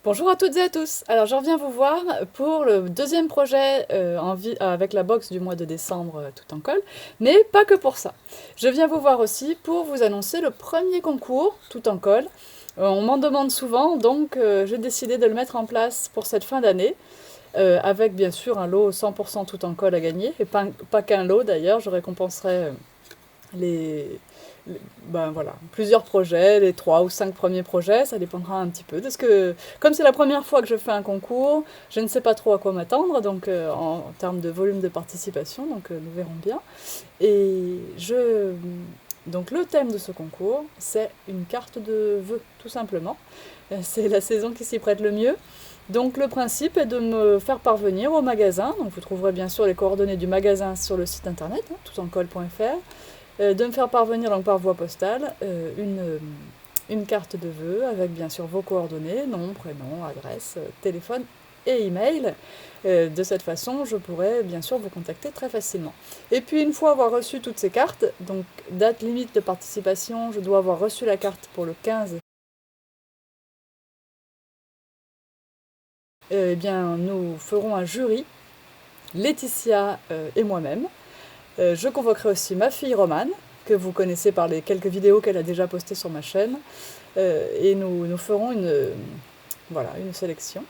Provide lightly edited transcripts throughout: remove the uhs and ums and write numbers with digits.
Bonjour à toutes et à tous. Alors je reviens vous voir pour le deuxième projet avec la box du mois de décembre tout en colle, mais pas que pour ça. Je viens vous voir aussi pour vous annoncer le premier concours tout en colle. On m'en demande souvent, donc j'ai décidé de le mettre en place pour cette fin d'année, avec bien sûr un lot 100% tout en colle à gagner, et pas qu'un lot d'ailleurs, je récompenserai les, ben voilà, plusieurs projets, les 3 ou 5 premiers projets, ça dépendra un petit peu de ce que... Comme c'est la première fois que je fais un concours, je ne sais pas trop à quoi m'attendre, donc en termes de volume de participation, donc nous verrons bien. Et je... Donc le thème de ce concours, c'est une carte de vœux, tout simplement. C'est la saison qui s'y prête le mieux. Donc le principe est de me faire parvenir au magasin, donc vous trouverez bien sûr les coordonnées du magasin sur le site internet, toutencolle.fr, de me faire parvenir donc par voie postale une carte de vœux avec bien sûr vos coordonnées, nom, prénom, adresse, téléphone et email. De cette façon, je pourrai bien sûr vous contacter très facilement. Et puis une fois avoir reçu toutes ces cartes, donc date limite de participation, je dois avoir reçu la carte pour le 15. Eh bien, nous ferons un jury, Laetitia et moi-même. Je convoquerai aussi ma fille Romane, que vous connaissez par les quelques vidéos qu'elle a déjà postées sur ma chaîne. Et nous ferons voilà, une sélection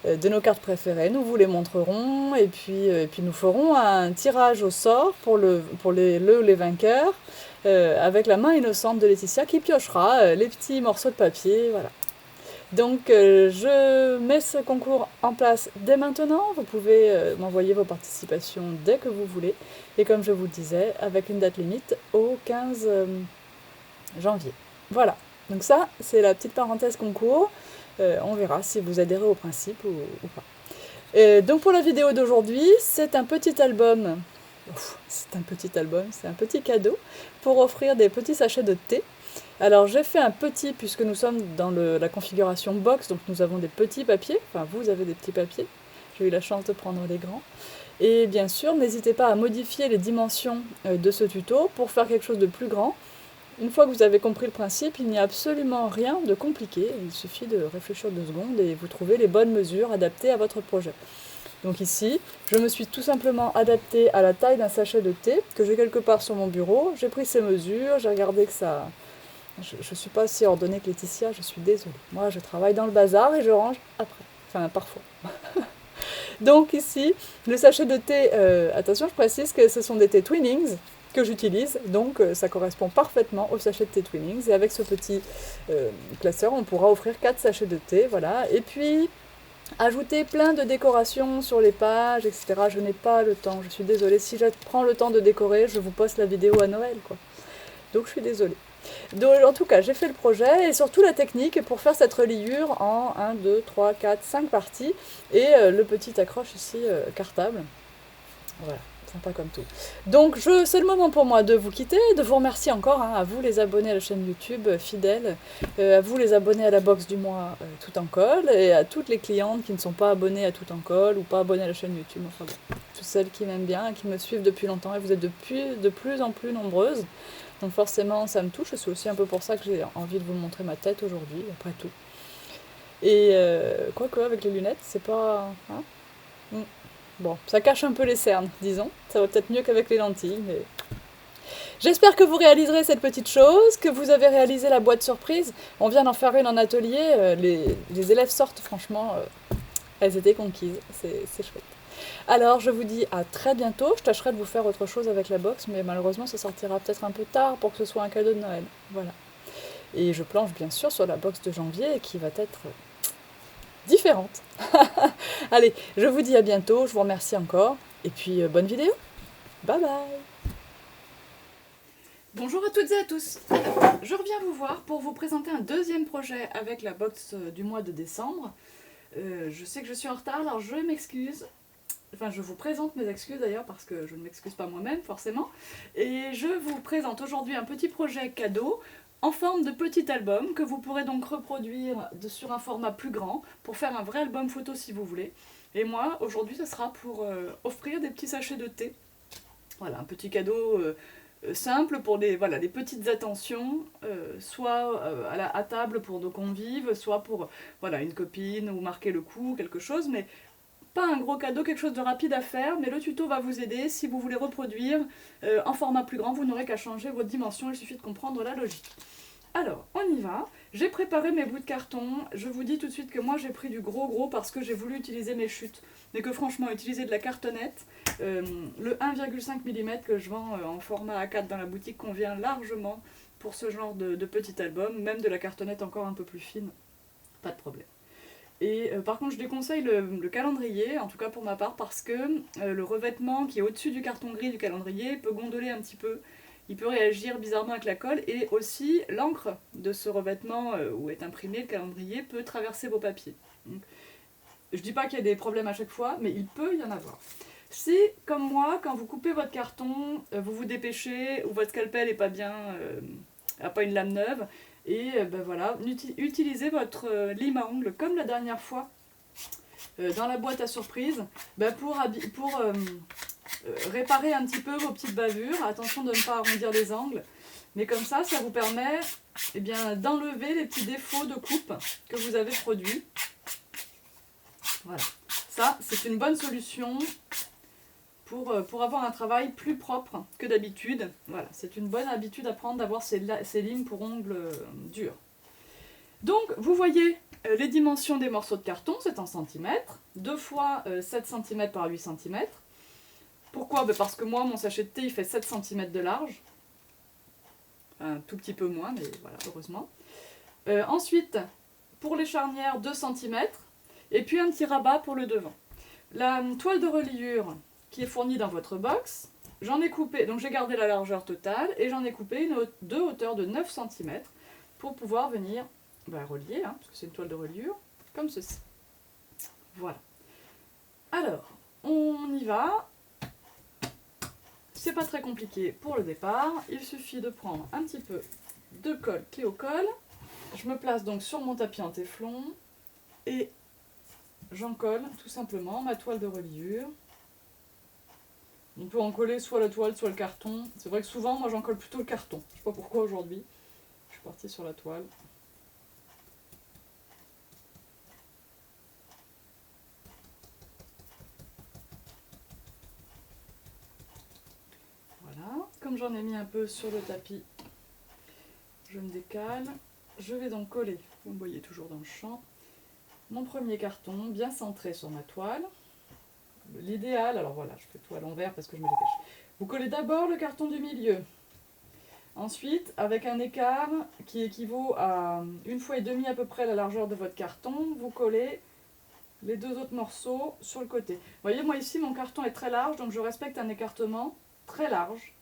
de nos cartes préférées. Nous vous les montrerons et puis nous ferons un tirage au sort pour les vainqueurs avec la main innocente de Laetitia qui piochera les petits morceaux de papier. Voilà. Donc je mets ce concours en place dès maintenant. Vous pouvez m'envoyer vos participations dès que vous voulez. Et comme je vous le disais, avec une date limite au 15 janvier. Voilà. Donc ça, c'est la petite parenthèse concours. On verra si vous adhérez au principe ou pas. Donc pour la vidéo d'aujourd'hui, c'est un petit album. C'est un petit album, c'est un petit cadeau pour offrir des petits sachets de thé. Alors j'ai fait un petit, puisque nous sommes dans la configuration box, donc nous avons des petits papiers, enfin vous avez des petits papiers, j'ai eu la chance de prendre les grands. Et bien sûr, n'hésitez pas à modifier les dimensions de ce tuto pour faire quelque chose de plus grand. Une fois que vous avez compris le principe, il n'y a absolument rien de compliqué, il suffit de réfléchir 2 secondes et vous trouvez les bonnes mesures adaptées à votre projet. Donc ici, je me suis tout simplement adaptée à la taille d'un sachet de thé que j'ai quelque part sur mon bureau, j'ai pris ces mesures, j'ai regardé que ça... Je ne suis pas aussi ordonnée que Laetitia, je suis désolée. Moi, je travaille dans le bazar et je range après. Enfin, parfois. Donc ici, le sachet de thé, attention, je précise que ce sont des thé Twinings que j'utilise, donc ça correspond parfaitement au sachet de thé Twinings. Et avec ce petit classeur, on pourra offrir 4 sachets de thé, voilà. Et puis, ajouter plein de décorations sur les pages, etc. Je n'ai pas le temps, je suis désolée. Si je prends le temps de décorer, je vous poste la vidéo à Noël, quoi. Donc je suis désolée. Donc, en tout cas, j'ai fait le projet et surtout la technique pour faire cette reliure en 1, 2, 3, 4, 5 parties et le petit accroche ici cartable. Voilà, sympa comme tout. Donc c'est le moment pour moi de vous quitter, de vous remercier encore, à vous les abonnés à la chaîne YouTube fidèles, à vous les abonnés à la box du mois Tout en colle et à toutes les clientes qui ne sont pas abonnées à Tout en colle ou pas abonnées à la chaîne YouTube. Enfin bon, toutes celles qui m'aiment bien et qui me suivent depuis longtemps et vous êtes de plus en plus nombreuses. Donc forcément, ça me touche. C'est aussi un peu pour ça que j'ai envie de vous montrer ma tête aujourd'hui, après tout. Et quoique, avec les lunettes, c'est pas... Hein. Bon, ça cache un peu les cernes, disons. Ça va peut-être mieux qu'avec les lentilles, mais... J'espère que vous réaliserez cette petite chose, que vous avez réalisé la boîte surprise. On vient d'en faire une en atelier. Les élèves sortent, franchement, elles étaient conquises. C'est chouette. Alors, je vous dis à très bientôt. Je tâcherai de vous faire autre chose avec la box, mais malheureusement, ça sortira peut-être un peu tard pour que ce soit un cadeau de Noël. Voilà. Et je planche bien sûr sur la box de janvier qui va être différente. Allez, je vous dis à bientôt. Je vous remercie encore. Et puis, bonne vidéo. Bye bye. Bonjour à toutes et à tous. Alors, je reviens vous voir pour vous présenter un deuxième projet avec la box du mois de décembre. Je sais que je suis en retard, alors je m'excuse. Enfin, je vous présente mes excuses d'ailleurs parce que je ne m'excuse pas moi-même forcément. Et je vous présente aujourd'hui un petit projet cadeau en forme de petit album que vous pourrez donc reproduire sur un format plus grand pour faire un vrai album photo si vous voulez. Et moi, aujourd'hui, ce sera pour offrir des petits sachets de thé. Voilà, un petit cadeau simple pour des, voilà, des petites attentions, soit à table pour nos convives, soit pour voilà, une copine ou marquer le coup, quelque chose, mais pas un gros cadeau, quelque chose de rapide à faire, mais le tuto va vous aider. Si vous voulez reproduire en format plus grand, vous n'aurez qu'à changer votre dimension, il suffit de comprendre la logique. Alors, on y va. J'ai préparé mes bouts de carton. Je vous dis tout de suite que moi j'ai pris du gros parce que j'ai voulu utiliser mes chutes. Mais que franchement, utiliser de la cartonnette, le 1,5 mm que je vends en format A4 dans la boutique convient largement pour ce genre de petit album. Même de la cartonnette encore un peu plus fine, pas de problème. Et par contre, je déconseille le calendrier, en tout cas pour ma part, parce que le revêtement qui est au-dessus du carton gris du calendrier peut gondoler un petit peu. Il peut réagir bizarrement avec la colle, et aussi l'encre de ce revêtement où est imprimé le calendrier peut traverser vos papiers. Donc, je dis pas qu'il y a des problèmes à chaque fois, mais il peut y en avoir. Si, comme moi, quand vous coupez votre carton, vous vous dépêchez, ou votre scalpel n'est pas bien, n'a pas une lame neuve, et ben voilà, utilisez votre lime à ongles comme la dernière fois dans la boîte à surprise ben pour réparer un petit peu vos petites bavures. Attention de ne pas arrondir les angles, mais comme ça vous permet eh bien, d'enlever les petits défauts de coupe que vous avez produits. Voilà, ça c'est une bonne solution pour avoir un travail plus propre que d'habitude. Voilà, c'est une bonne habitude à prendre d'avoir ces limes pour ongles durs. Donc, vous voyez les dimensions des morceaux de carton, c'est en centimètres, 2 fois 7 cm par 8 cm. Pourquoi? Parce que moi, mon sachet de thé, il fait 7 cm de large. Un tout petit peu moins, mais voilà, heureusement. Ensuite, pour les charnières, 2 cm. Et puis un petit rabat pour le devant. La toile de reliure qui est fournie dans votre box, j'en ai coupé, donc j'ai gardé la largeur totale, et j'en ai coupé deux hauteurs de 9 cm pour pouvoir venir relier, parce que c'est une toile de reliure, comme ceci. Voilà. Alors, on y va. C'est pas très compliqué pour le départ. Il suffit de prendre un petit peu de colle Cléo-Colle. Je me place donc sur mon tapis en téflon et j'en colle tout simplement ma toile de reliure. On peut en coller soit la toile, soit le carton. C'est vrai que souvent, moi, j'en colle plutôt le carton. Je sais pas pourquoi aujourd'hui. Je suis partie sur la toile. Voilà. Comme j'en ai mis un peu sur le tapis, je me décale. Je vais donc coller, vous me voyez toujours dans le champ, mon premier carton bien centré sur ma toile. L'idéal, alors voilà, je fais tout à l'envers parce que je me dépêche. Vous collez d'abord le carton du milieu. Ensuite, avec un écart qui équivaut à 1,5 fois à peu près la largeur de votre carton, vous collez les deux autres morceaux sur le côté. Vous voyez, moi ici, mon carton est très large, donc je respecte un écartement très large.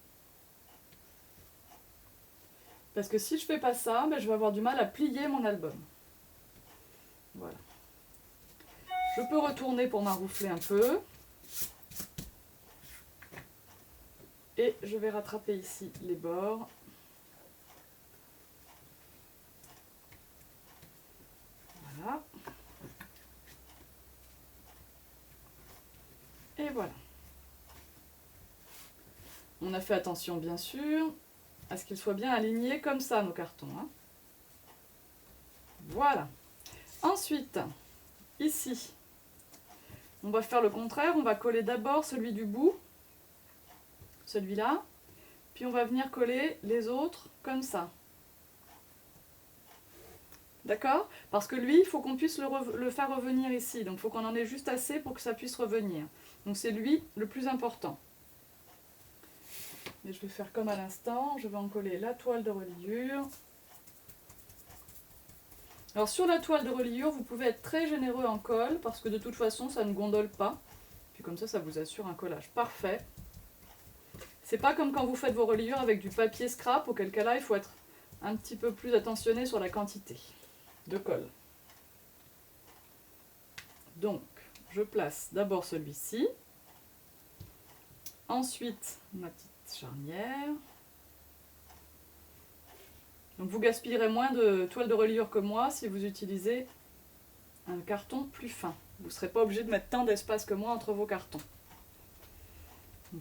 Parce que si je ne fais pas ça, je vais avoir du mal à plier mon album. Voilà. Je peux retourner pour m'arroufler un peu. Et je vais rattraper ici les bords. Voilà. Et voilà. On a fait attention, bien sûr, à ce qu'ils soient bien alignés comme ça, nos cartons. Voilà. Ensuite, ici, on va faire le contraire. On va coller d'abord celui du bout, celui-là, puis on va venir coller les autres comme ça. D'accord? Parce que lui, il faut qu'on puisse le faire revenir ici. Donc il faut qu'on en ait juste assez pour que ça puisse revenir. Donc c'est lui le plus important. Et je vais faire comme à l'instant. Je vais en coller la toile de reliure. Alors sur la toile de reliure, vous pouvez être très généreux en colle parce que de toute façon, ça ne gondole pas. Puis comme ça vous assure un collage parfait. C'est pas comme quand vous faites vos reliures avec du papier scrap, auquel cas là, il faut être un petit peu plus attentionné sur la quantité de colle. Donc, je place d'abord celui-ci. Ensuite, ma petite charnière. Donc vous gaspillerez moins de toile de reliure que moi si vous utilisez un carton plus fin. Vous ne serez pas obligé de mettre tant d'espace que moi entre vos cartons.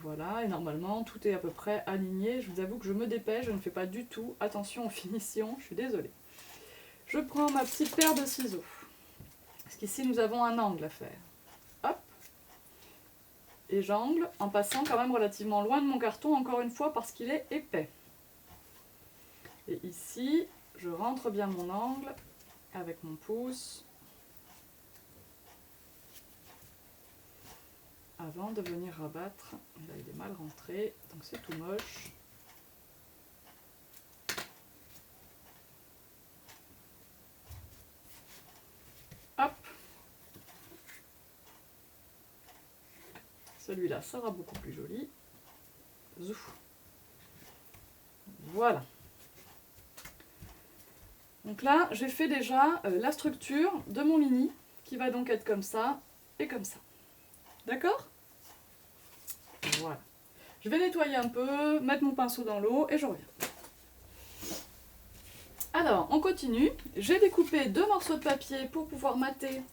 Voilà, et normalement tout est à peu près aligné. Je vous avoue que je me dépêche, je ne fais pas du tout attention aux finitions, je suis désolée. Je prends ma petite paire de ciseaux, parce qu'ici nous avons un angle à faire. Hop, et j'angle en passant quand même relativement loin de mon carton, encore une fois, parce qu'il est épais. Et ici, je rentre bien mon angle avec mon pouce, avant de venir rabattre. Et là il est mal rentré, donc c'est tout moche. Hop, celui-là sera beaucoup plus joli. Zouf. Voilà. Donc là j'ai fait déjà la structure de mon mini, qui va donc être comme ça et comme ça. D'accord? Voilà. Je vais nettoyer un peu, mettre mon pinceau dans l'eau et je reviens. Alors, on continue. J'ai découpé 2 morceaux de papier pour pouvoir mater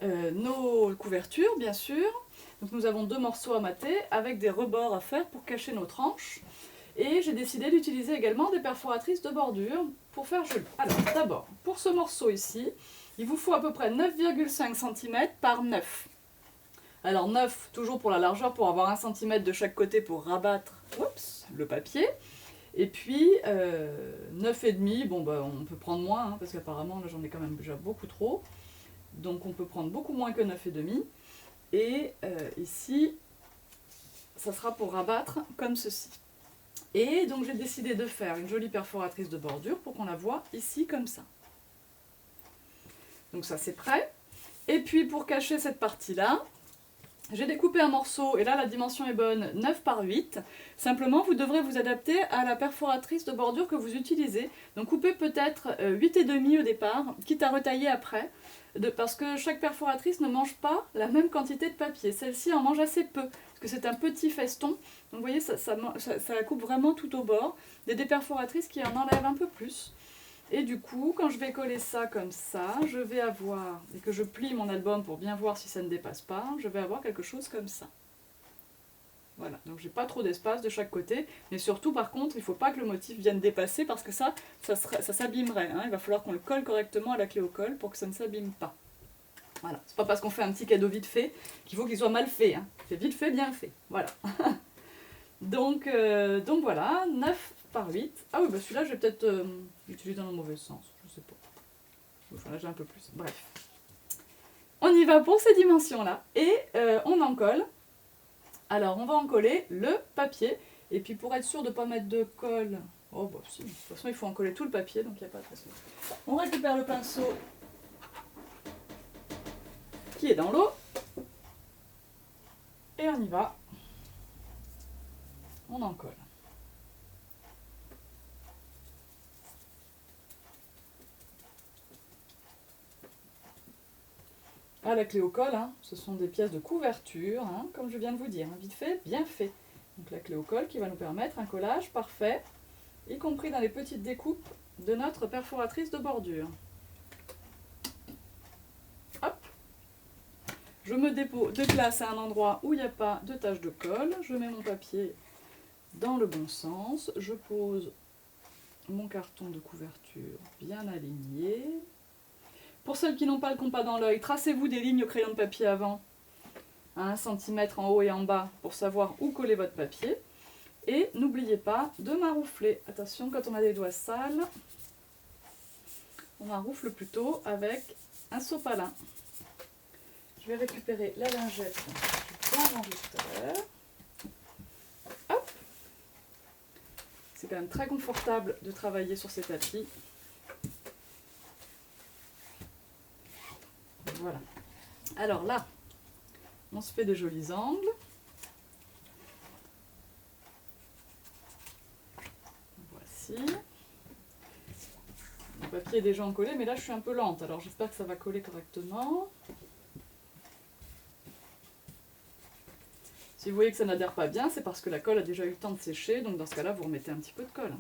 nos couvertures, bien sûr. Donc nous avons 2 morceaux à mater avec des rebords à faire pour cacher nos tranches. Et j'ai décidé d'utiliser également des perforatrices de bordure pour faire joli. Alors, d'abord, pour ce morceau ici, il vous faut à peu près 9,5 cm par 9. Alors 9, toujours pour la largeur, pour avoir 1 cm de chaque côté pour rabattre le papier. Et puis 9,5, bon bah on peut prendre moins, hein, parce qu'apparemment là j'en ai quand même déjà beaucoup trop. Donc on peut prendre beaucoup moins que 9,5. Et ici, ça sera pour rabattre comme ceci. Et donc j'ai décidé de faire une jolie perforatrice de bordure pour qu'on la voie ici comme ça. Donc ça c'est prêt. Et puis pour cacher cette partie-là, j'ai découpé un morceau, et là la dimension est bonne, 9 par 8. Simplement, vous devrez vous adapter à la perforatrice de bordure que vous utilisez. Donc coupez peut-être 8,5 au départ, quitte à retailler après, parce que chaque perforatrice ne mange pas la même quantité de papier. Celle-ci en mange assez peu, parce que c'est un petit feston. Donc vous voyez, ça coupe vraiment tout au bord. Il y a des perforatrices qui en enlèvent un peu plus. Et du coup, quand je vais coller ça comme ça, je vais avoir, et que je plie mon album pour bien voir si ça ne dépasse pas, je vais avoir quelque chose comme ça. Voilà, donc j'ai pas trop d'espace de chaque côté, mais surtout par contre, il ne faut pas que le motif vienne dépasser parce que ça s'abîmerait. Hein. Il va falloir qu'on le colle correctement à la clé au colle pour que ça ne s'abîme pas. Voilà, c'est pas parce qu'on fait un petit cadeau vite fait qu'il faut qu'il soit mal fait. Hein. C'est vite fait, bien fait. Voilà. donc voilà, 9 par 8. Ah oui, bah celui-là, je vais peut-être l'utiliser dans le mauvais sens. Je sais pas. Enfin, là, j'ai un peu plus. Bref. On y va pour ces dimensions-là. Et on en colle. Alors, on va en coller le papier. Et puis, pour être sûr de ne pas mettre de colle... Oh, bah si. De toute façon, il faut en coller tout le papier, donc il n'y a pas de façon. On récupère le pinceau qui est dans l'eau. Et on y va. On en colle. À la clé au colle, hein, ce sont des pièces de couverture, hein, comme je viens de vous dire, hein, vite fait, bien fait. Donc la clé au colle qui va nous permettre un collage parfait, y compris dans les petites découpes de notre perforatrice de bordure. Hop. Je me déplace à un endroit où il n'y a pas de tache de colle, je mets mon papier dans le bon sens, je pose mon carton de couverture bien aligné. Pour celles qui n'ont pas le compas dans l'œil, tracez-vous des lignes au crayon de papier avant, à 1 cm en haut et en bas, pour savoir où coller votre papier. Et n'oubliez pas de maroufler. Attention, quand on a des doigts sales, on maroufle plutôt avec un sopalin. Je vais récupérer la lingette que j'ai bien rangée tout à l'heure. Hop! C'est quand même très confortable de travailler sur ces tapis. Voilà. Alors là, on se fait des jolis angles. Voici. Le papier est déjà encollé, mais là je suis un peu lente, alors j'espère que ça va coller correctement. Si vous voyez que ça n'adhère pas bien, c'est parce que la colle a déjà eu le temps de sécher, donc dans ce cas-là, vous remettez un petit peu de colle.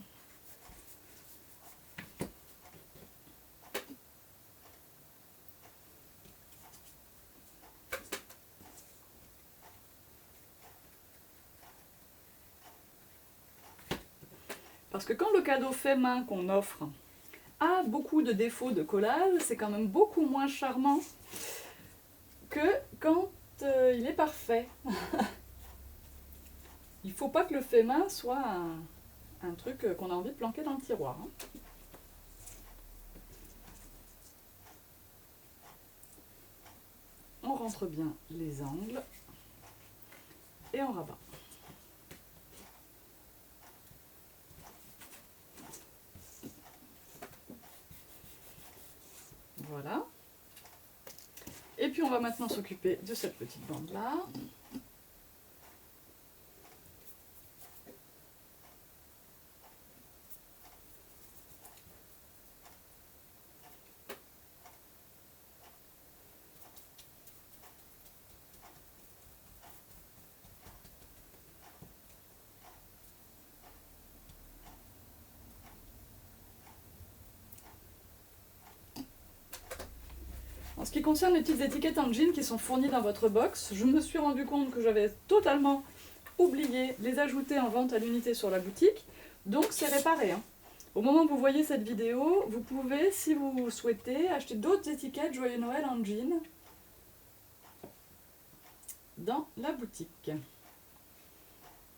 Parce que quand le cadeau fait main qu'on offre a beaucoup de défauts de collage, c'est quand même beaucoup moins charmant que quand il est parfait. Il ne faut pas que le fait main soit un truc qu'on a envie de planquer dans le tiroir. Hein. On rentre bien les angles et on rabat. Voilà. Et puis on va maintenant s'occuper de cette petite bande là. En ce qui concerne les petites étiquettes en jean qui sont fournies dans votre box, je me suis rendu compte que j'avais totalement oublié les ajouter en vente à l'unité sur la boutique, donc c'est réparé. Hein. Au moment où vous voyez cette vidéo, vous pouvez, si vous souhaitez, acheter d'autres étiquettes Joyeux Noël en jean dans la boutique.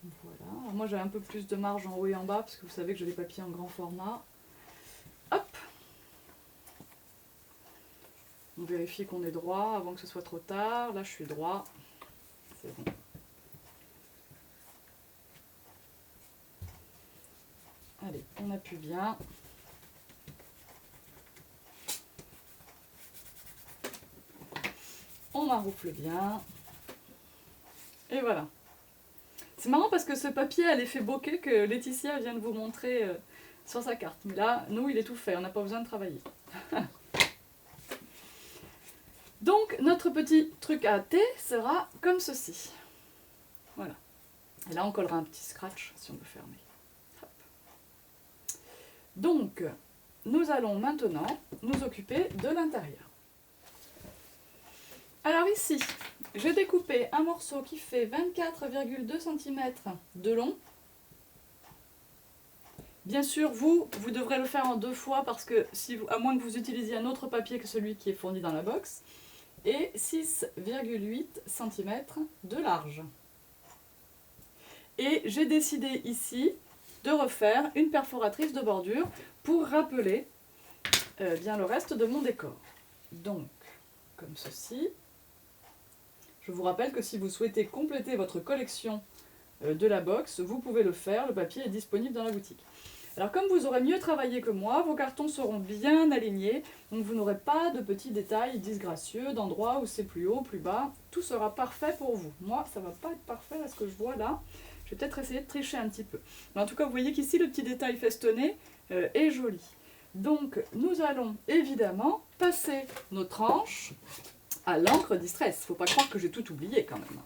Voilà, alors moi j'ai un peu plus de marge en haut et en bas parce que vous savez que j'ai des papiers en grand format. Hop! On vérifie qu'on est droit avant que ce soit trop tard. Là je suis droit, c'est bon. Allez, on appuie bien. On maroufle bien. Et voilà. C'est marrant parce que ce papier a l'effet bokeh que Laetitia vient de vous montrer sur sa carte. Mais là, nous, il est tout fait, on n'a pas besoin de travailler. Donc, notre petit truc à thé sera comme ceci. Voilà. Et là, on collera un petit scratch si on veut fermer. Hop. Donc, nous allons maintenant nous occuper de l'intérieur. Alors ici, j'ai découpé un morceau qui fait 24,2 cm de long. Bien sûr, vous devrez le faire en 2 fois parce que, à moins que vous utilisiez un autre papier que celui qui est fourni dans la box, et 6,8 cm de large. Et j'ai décidé ici de refaire une perforatrice de bordure pour rappeler bien le reste de mon décor. Donc, comme ceci. Je vous rappelle que si vous souhaitez compléter votre collection de la box, vous pouvez le faire, le papier est disponible dans la boutique. Alors comme vous aurez mieux travaillé que moi, vos cartons seront bien alignés, donc vous n'aurez pas de petits détails disgracieux, d'endroits où c'est plus haut, plus bas, tout sera parfait pour vous. Moi, ça ne va pas être parfait à ce que je vois là, je vais peut-être essayer de tricher un petit peu. Mais en tout cas, vous voyez qu'ici, le petit détail festonné est joli. Donc nous allons évidemment passer nos tranches à l'encre Distress. Faut pas croire que j'ai tout oublié quand même.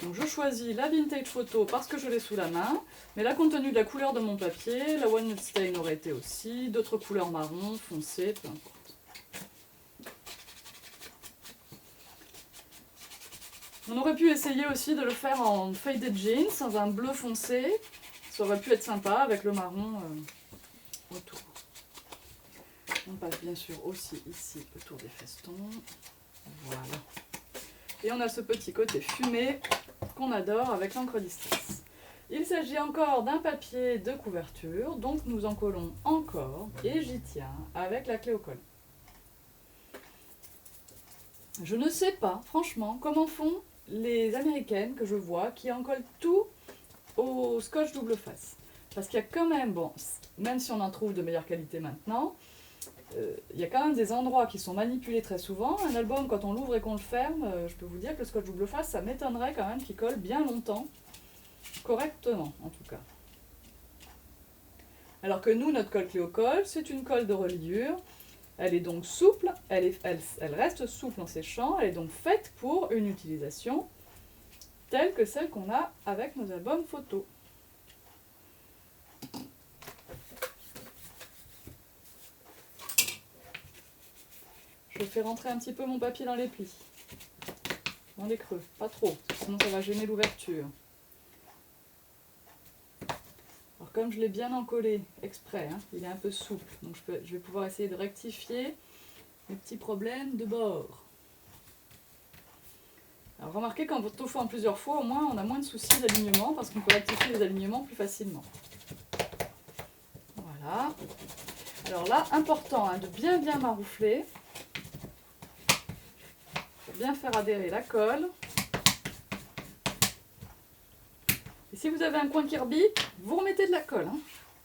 Donc je choisis la Vintage Photo parce que je l'ai sous la main, mais là compte tenu de la couleur de mon papier, la One Note Stain aurait été aussi, d'autres couleurs marron, foncé, peu importe. On aurait pu essayer aussi de le faire en Faded Jeans, dans un bleu foncé, ça aurait pu être sympa avec le marron autour. On passe bien sûr aussi ici autour des festons. Voilà. Et on a ce petit côté fumé qu'on adore avec l'encre Distress. Il s'agit encore d'un papier de couverture, donc nous en collons encore et j'y tiens avec la clé au col. Je ne sais pas, franchement, comment font les Américaines que je vois qui en collent tout au scotch double face. Parce qu'il y a quand même, bon, même si on en trouve de meilleure qualité maintenant, il y a quand même des endroits qui sont manipulés très souvent. Un album, quand on l'ouvre et qu'on le ferme, je peux vous dire que le scotch double face, ça m'étonnerait quand même qu'il colle bien longtemps, correctement en tout cas. Alors que nous, notre colle Cléo-Colle, c'est une colle de reliure. Elle est donc souple, elle reste souple en séchant, elle est donc faite pour une utilisation telle que celle qu'on a avec nos albums photos. Je fais rentrer un petit peu mon papier dans les plis, dans les creux, pas trop, sinon ça va gêner l'ouverture. comme je l'ai bien encollé exprès, hein, il est un peu souple, donc je vais pouvoir essayer de rectifier mes petits problèmes de bord. Alors remarquez, quand on fait en plusieurs fois, au moins on a moins de soucis d'alignement parce qu'on peut rectifier les alignements plus facilement. Voilà. Alors là, important hein, de bien maroufler pour bien faire adhérer la colle. Et si vous avez un coin Kirby, vous remettez de la colle. Hein.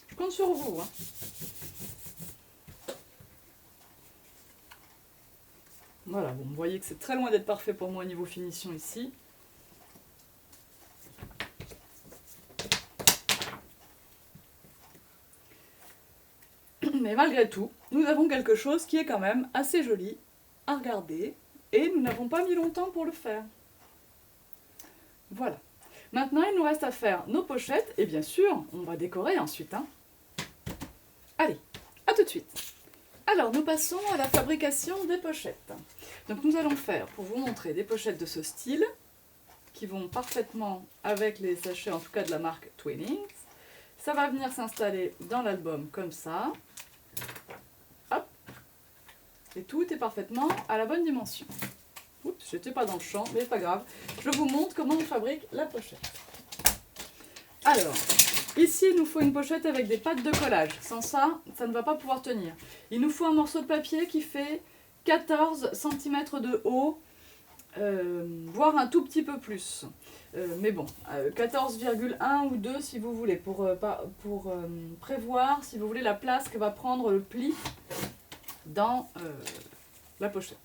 Je compte sur vous. Hein. Voilà, bon, vous voyez que c'est très loin d'être parfait pour moi au niveau finition ici. Mais malgré tout, nous avons quelque chose qui est quand même assez joli à regarder. Et nous n'avons pas mis longtemps pour le faire. Voilà. Maintenant, il nous reste à faire nos pochettes. Et bien sûr, on va décorer ensuite. Hein. Allez, à tout de suite. Alors, nous passons à la fabrication des pochettes. Donc, nous allons faire, pour vous montrer, des pochettes de ce style, qui vont parfaitement avec les sachets, en tout cas de la marque Twinings. Ça va venir s'installer dans l'album comme ça. Hop. Et tout est parfaitement à la bonne dimension. Oups, j'étais pas dans le champ, mais pas grave. Je vous montre comment on fabrique la pochette. Alors, ici, il nous faut une pochette avec des pattes de collage. Sans ça, ça ne va pas pouvoir tenir. Il nous faut un morceau de papier qui fait 14 cm de haut, voire un tout petit peu plus. Mais bon, 14,1 ou 2 si vous voulez, pour prévoir, si vous voulez, la place que va prendre le pli dans la pochette.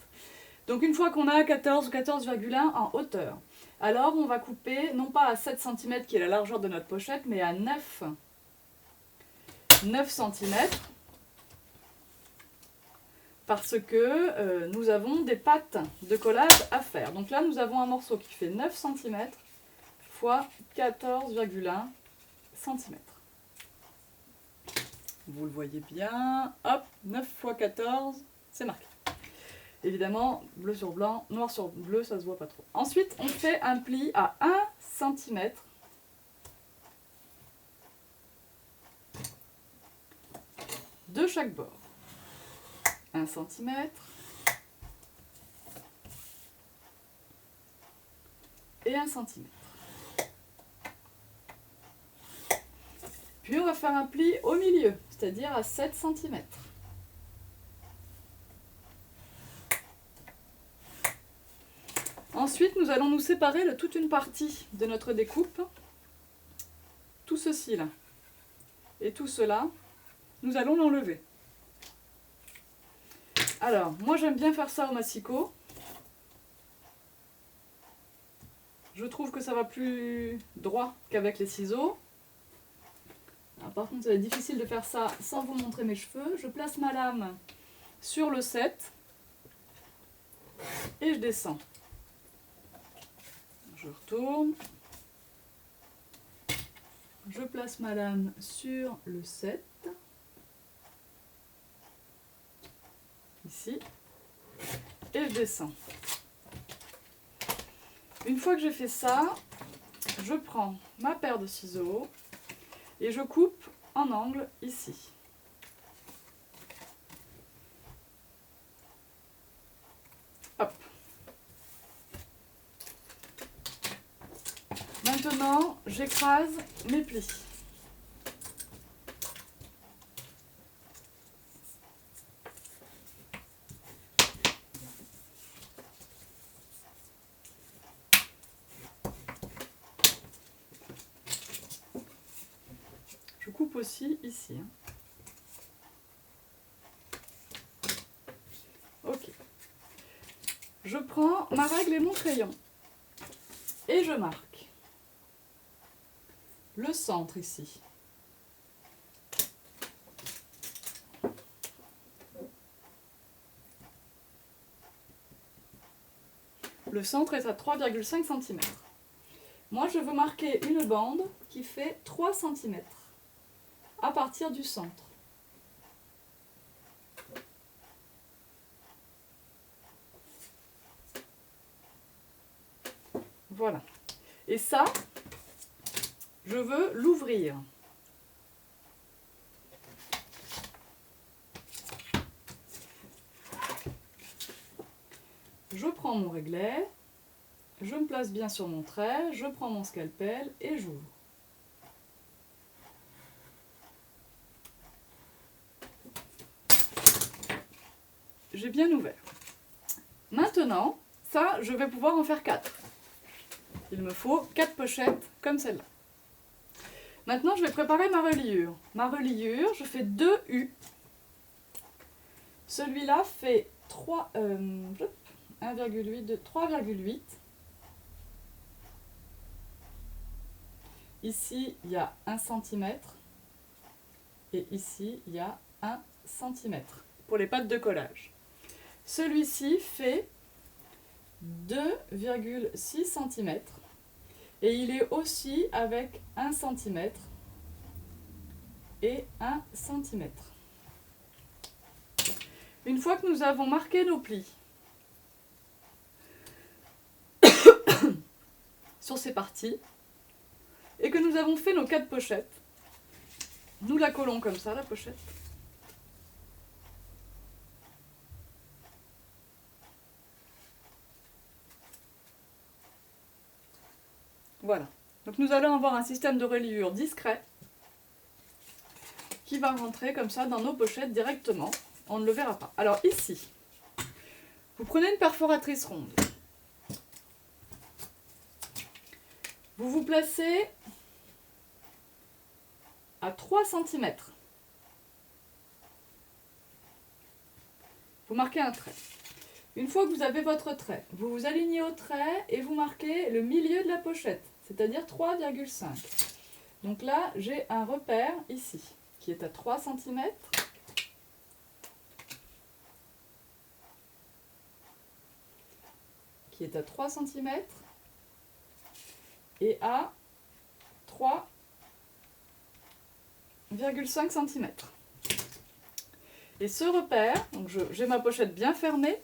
Donc une fois qu'on a 14 ou 14,1 en hauteur, alors on va couper non pas à 7 cm qui est la largeur de notre pochette, mais à 9 cm parce que nous avons des pattes de collage à faire. Donc là nous avons un morceau qui fait 9 cm x 14,1 cm. Vous le voyez bien, hop, 9 x 14, c'est marqué. Évidemment, bleu sur blanc, noir sur bleu, ça se voit pas trop. Ensuite, on fait un pli à 1 cm. De chaque bord. 1 cm. Et 1 cm. Puis on va faire un pli au milieu, c'est-à-dire à 7 cm. Ensuite, nous allons nous séparer de toute une partie de notre découpe. Tout ceci là et tout cela, nous allons l'enlever. Alors, moi j'aime bien faire ça au massicot. Je trouve que ça va plus droit qu'avec les ciseaux. Alors, par contre, ça va être difficile de faire ça sans vous montrer mes cheveux. Je place ma lame sur le 7 et je descends. Je retourne. Je place ma lame sur le 7. Ici. Et je descends. Une fois que j'ai fait ça, je prends ma paire de ciseaux et je coupe en angle ici. Hop. Maintenant, j'écrase mes plis. Je coupe aussi ici. Ok. Je prends ma règle et mon crayon et je marque le centre ici. Le centre est à 3,5 cm. Moi, je veux marquer une bande qui fait 3 cm à partir du centre. Voilà. Et ça, je veux l'ouvrir. prends mon réglet, je me place bien sur mon trait, je prends mon scalpel et j'ouvre. J'ai bien ouvert. Maintenant, ça, je vais pouvoir en faire 4. Il me faut 4 pochettes comme celle-là. Maintenant, je vais préparer ma reliure. Ma reliure, je fais 2 U. Celui-là fait 3,8. Ici, il y a 1 cm. Et ici, il y a 1 cm pour les pattes de collage. Celui-ci fait 2,6 cm. Et il est aussi avec 1 cm et 1 cm. Une fois que nous avons marqué nos plis sur ces parties et que nous avons fait nos 4 pochettes, nous la collons comme ça, la pochette. Voilà. Donc nous allons avoir un système de reliure discret qui va rentrer comme ça dans nos pochettes directement. On ne le verra pas. Alors ici, vous prenez une perforatrice ronde. Vous vous placez à 3 cm. Vous marquez un trait. Une fois que vous avez votre trait, vous vous alignez au trait et vous marquez le milieu de la pochette, c'est-à-dire 3,5. Donc là, j'ai un repère ici, qui est à 3 cm. Qui est à 3 cm et à 3,5 cm. Et ce repère, donc j'ai ma pochette bien fermée,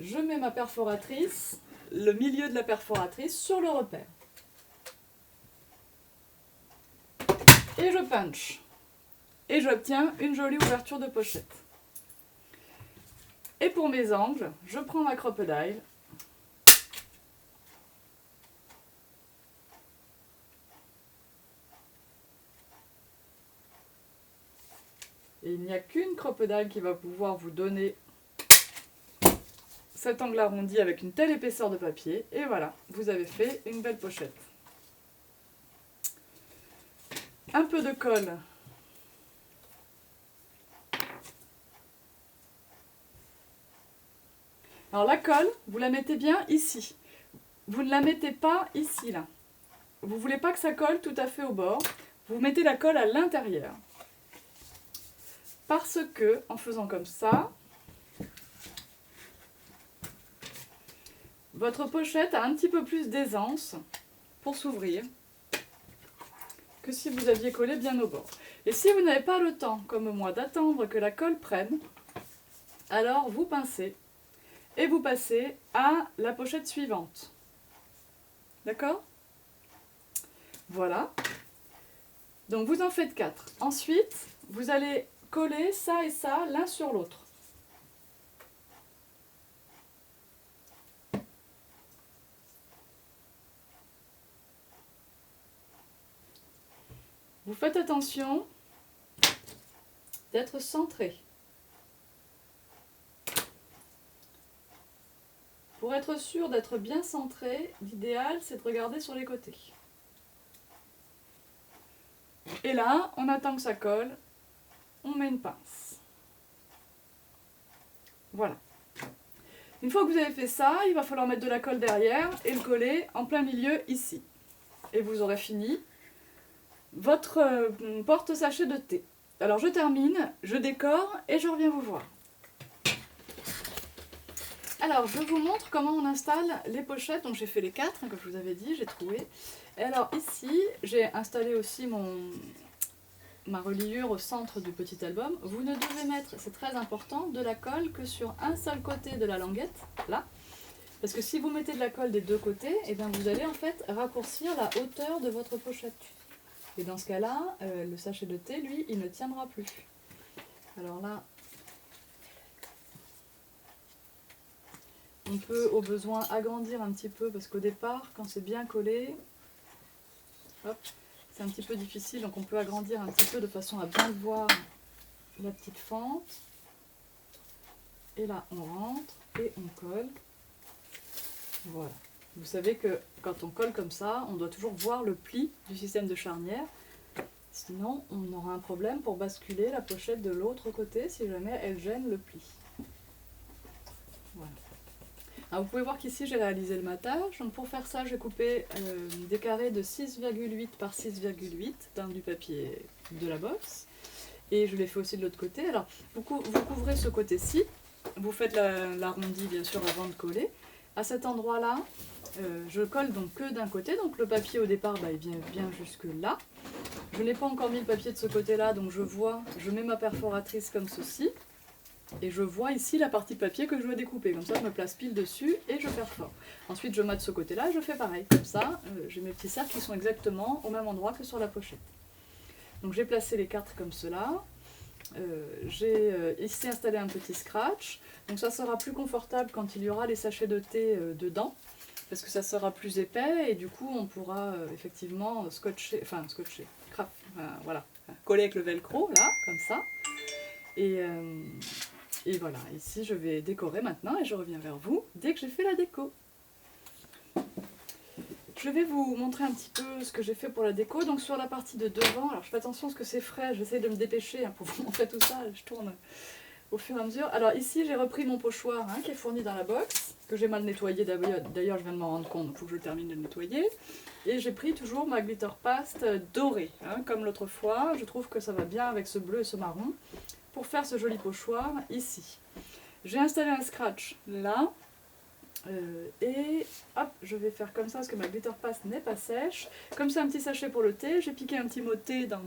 je mets ma perforatrice, le milieu de la perforatrice sur le repère. Et je punch. Et j'obtiens une jolie ouverture de pochette. Et pour mes angles, je prends ma crocodile. Et il n'y a qu'une crocodile qui va pouvoir vous donner cet angle arrondi avec une telle épaisseur de papier. Et voilà, vous avez fait une belle pochette. Un peu de colle. Alors la colle, vous la mettez bien ici. Vous ne la mettez pas ici, là. Vous ne voulez pas que ça colle tout à fait au bord. Vous mettez la colle à l'intérieur. Parce que, en faisant comme ça, votre pochette a un petit peu plus d'aisance pour s'ouvrir que si vous aviez collé bien au bord. Et si vous n'avez pas le temps, comme moi, d'attendre que la colle prenne, alors vous pincez et vous passez à la pochette suivante. D'accord ? Voilà. Donc vous en faites 4. Ensuite, vous allez coller ça et ça l'un sur l'autre. Vous faites attention d'être centré. Pour être sûr d'être bien centré, l'idéal c'est de regarder sur les côtés. Et là, on attend que ça colle, on met une pince. Voilà. Une fois que vous avez fait ça, il va falloir mettre de la colle derrière et le coller en plein milieu ici. Et vous aurez fini votre porte-sachet de thé. Alors je termine, je décore et je reviens vous voir. Alors je vous montre comment on installe les pochettes. Donc j'ai fait les 4, comme je vous avais dit, j'ai trouvé. Et alors ici, j'ai installé aussi ma reliure au centre du petit album. Vous ne devez mettre, c'est très important, de la colle que sur un seul côté de la languette, là. Parce que si vous mettez de la colle des deux côtés, eh bien vous allez en fait raccourcir la hauteur de votre pochette. Et dans ce cas-là, le sachet de thé, lui, il ne tiendra plus. Alors là, On peut au besoin agrandir un petit peu parce qu'au départ, quand c'est bien collé, c'est un petit peu difficile, donc on peut agrandir un petit peu de façon à bien voir la petite fente. Et là, on rentre et on colle. Voilà. Vous savez que quand on colle comme ça, on doit toujours voir le pli du système de charnière. Sinon, on aura un problème pour basculer la pochette de l'autre côté si jamais elle gêne le pli. Voilà. Alors vous pouvez voir qu'ici j'ai réalisé le matage. Donc pour faire ça, j'ai coupé des carrés de 6,8 par 6,8 dans du papier de la box. Et je l'ai fait aussi de l'autre côté. Alors vous couvrez ce côté-ci. Vous faites l'arrondi bien sûr avant de coller. À cet endroit-là, je colle donc que d'un côté. Donc le papier au départ, il vient bien jusque là. Je n'ai pas encore mis le papier de ce côté-là, donc je mets ma perforatrice comme ceci. Et je vois ici la partie papier que je dois découper. Comme ça, je me place pile dessus et je perfore. Ensuite, je mets de ce côté-là et je fais pareil. Comme ça, j'ai mes petits cercles qui sont exactement au même endroit que sur la pochette. Donc j'ai placé les cartes comme cela. J'ai ici installé un petit scratch. Donc ça sera plus confortable quand il y aura les sachets de thé dedans. Parce que ça sera plus épais et du coup on pourra effectivement coller avec le velcro là, comme ça. Et voilà, ici je vais décorer maintenant et je reviens vers vous dès que j'ai fait la déco. Je vais vous montrer un petit peu ce que j'ai fait pour la déco. Donc sur la partie de devant, alors je fais attention parce que c'est frais, j'essaie de me dépêcher pour vous montrer tout ça, je tourne au fur et à mesure. Alors ici j'ai repris mon pochoir qui est fourni dans la box, que j'ai mal nettoyé d'ailleurs je viens de m'en rendre compte, il faut que je termine de le nettoyer. Et j'ai pris toujours ma glitter paste dorée, comme l'autre fois, je trouve que ça va bien avec ce bleu et ce marron, pour faire ce joli pochoir ici. J'ai installé un scratch là, et hop, je vais faire comme ça parce que ma glitter paste n'est pas sèche. Comme c'est un petit sachet pour le thé, j'ai piqué un petit mot thé dans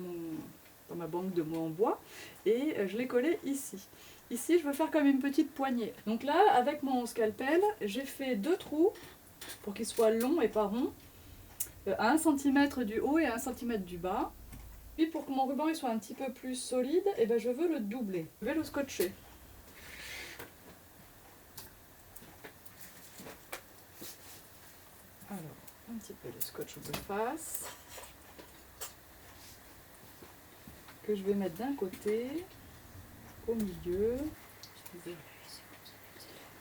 ma banque de mots en bois et je l'ai collé ici. Ici, je veux faire comme une petite poignée. Donc là, avec mon scalpel, j'ai fait 2 trous pour qu'ils soient longs et pas ronds, à 1 cm du haut et à 1 cm du bas. Puis pour que mon ruban il soit un petit peu plus solide, je veux le doubler. Je vais le scotcher. Alors, un petit peu de scotch de face que je vais mettre d'un côté, au milieu.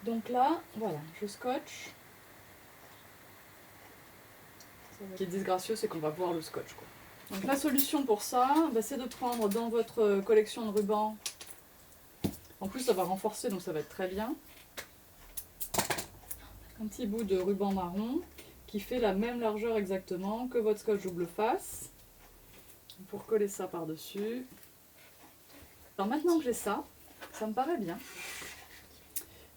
Donc là, voilà, je scotche. Ce qui est disgracieux, c'est qu'on va voir le scotch, quoi. Donc la solution pour ça, c'est de prendre dans votre collection de rubans, en plus ça va renforcer donc ça va être très bien, un petit bout de ruban marron qui fait la même largeur exactement que votre scotch double face, pour coller ça par dessus. Alors maintenant que j'ai ça, ça me paraît bien.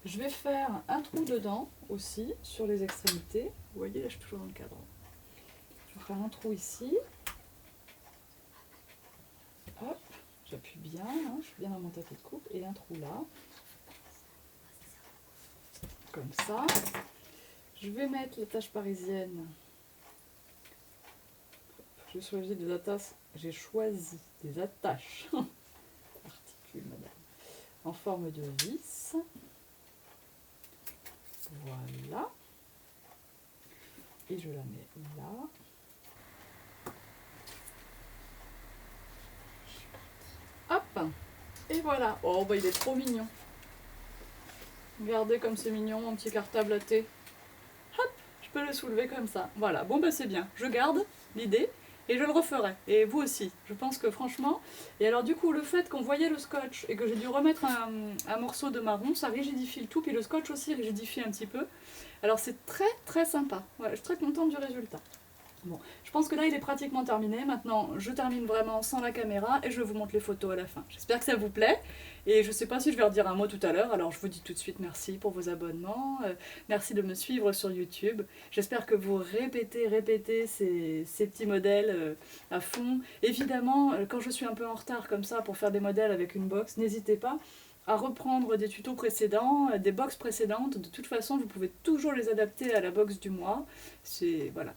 Je vais faire un trou dedans aussi sur les extrémités. Vous voyez là je suis toujours dans le cadre. Je vais faire un trou ici. Hop, j'appuie bien, je suis bien dans mon tapis de coupe, et un trou là, comme ça. Je vais mettre la tache parisienne. J'ai choisi des attaches, particule, madame, en forme de vis. Voilà. Et je la mets là. Hop, et voilà. Oh, il est trop mignon. Regardez comme c'est mignon, mon petit cartable à thé. Hop, je peux le soulever comme ça. Voilà, bon c'est bien. Je garde l'idée et je le referai. Et vous aussi. Je pense que franchement... Et alors du coup, le fait qu'on voyait le scotch et que j'ai dû remettre un morceau de marron, ça rigidifie le tout. Puis le scotch aussi rigidifie un petit peu. Alors c'est très très sympa. Ouais, je suis très contente du résultat. Bon, je pense que là il est pratiquement terminé. Maintenant je termine vraiment sans la caméra et je vous montre les photos à la fin. J'espère que ça vous plaît et je ne sais pas si je vais redire un mot tout à l'heure, alors je vous dis tout de suite merci pour vos abonnements, merci de me suivre sur YouTube. J'espère que vous répétez ces petits modèles à fond. Évidemment, quand je suis un peu en retard comme ça pour faire des modèles avec une box, n'hésitez pas à reprendre des tutos précédents, des box précédentes. De toute façon, vous pouvez toujours les adapter à la box du mois. Voilà.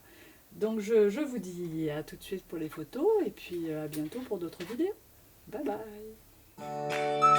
Donc je vous dis à tout de suite pour les photos et puis à bientôt pour d'autres vidéos. Bye bye.